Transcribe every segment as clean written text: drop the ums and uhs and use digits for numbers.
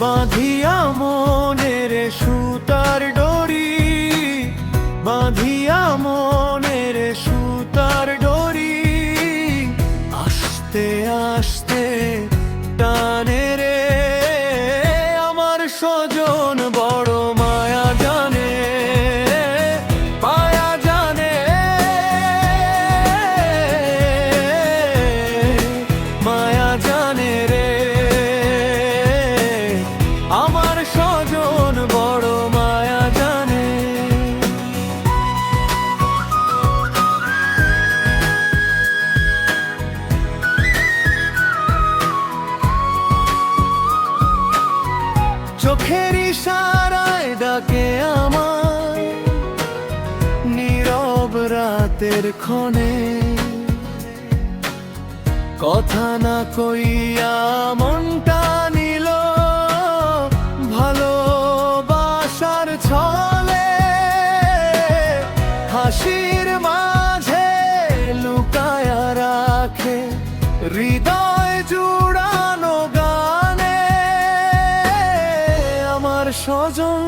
বাঁধিয়া মনের সুতার ডরি, বাঁধিয়া মনের সুতার ডরি, আস্তে আস্তে টানে রে আমার স্বজন বড় মায়া জানে, মায়া জানে, মায়া জানে রে আমার স্বজন বড় মায়া জানে। চোখের ইশারায় ডাকে আমায় নীরব রাতের ক্ষণে, কথা না কইয়া মনটা নিল ভালোবাসার ছলে, হাসির মাঝে লুকায়া রাখে হৃদয় জুড়ানো গানে আমার স্বজন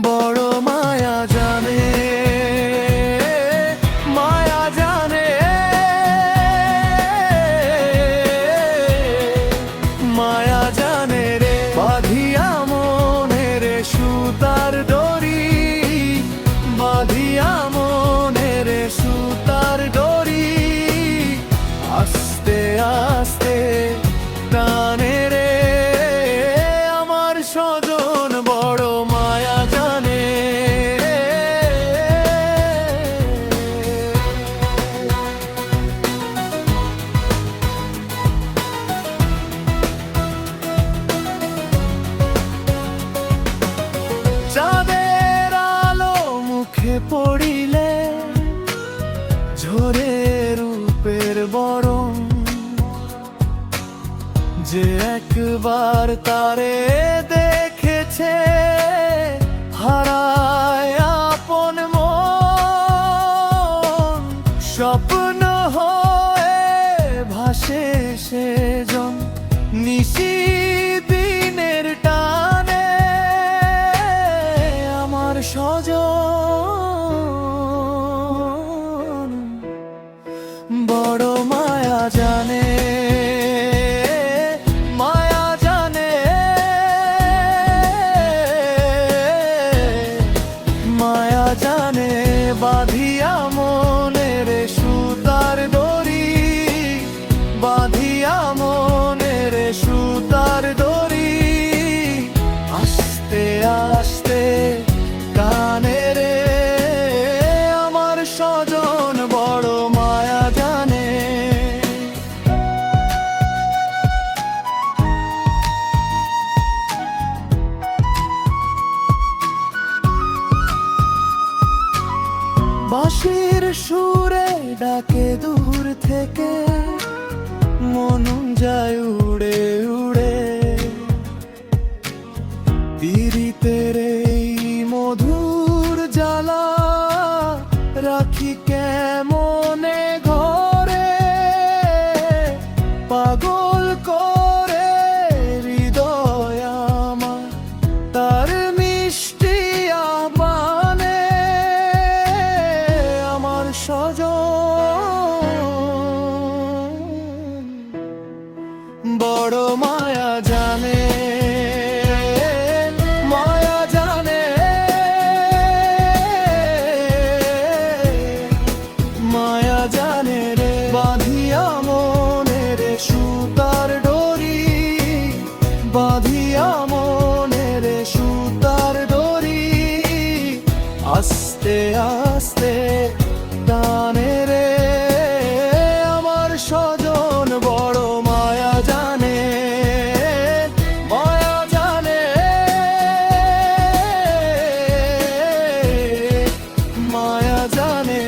বড় মায়া জানে, মায়া জানে, মায়া জানে রে বাঁধিয়া মনের সুতার ডরি, বাঁধিয়া মনের সুতার ডরি, আস্তে আস্তে টানে রে আমার স্বজন বড় মায়া জানে। চাঁদের আলো মুখে পড়িলে ঝরে রূপের বরণ, যে একবার তারে দেখেছে হারায় আপন মন, স্বপ্ন হয়ে ভাসে সেজন নিশিদিনের টানে আমার স্বজন বড় মায়া জানে, মায়া জানে, মায়া জানে বাঁধিয়া মনের সুতার ডরি, বাঁধিয়া মনের সুতার ডরি, আস্তে আস্তে টানে রে আমার স্বজন বড় মায়া জানে। বাঁশির সুরে ডাকে দূর থেকে মন যায় উড়ে উড়ে, পীড়িতের এই মধুর জ্বালা রাখি কেমনে ঘরে, পাগল করে হৃদয় আমার তার মিষ্টি আহ্বানে আমার স্বজন বড় মায়া জানে, মায়া জানে, মায়া জানে রে বাঁধিয়া মনের সুতার ডরি, বাঁধিয়া মনের সুতার ডরি, আস্তে আস্তে টানে রে আমার স্বজন বড় মায়া জানে, মায়া জানে, মায়া জানে।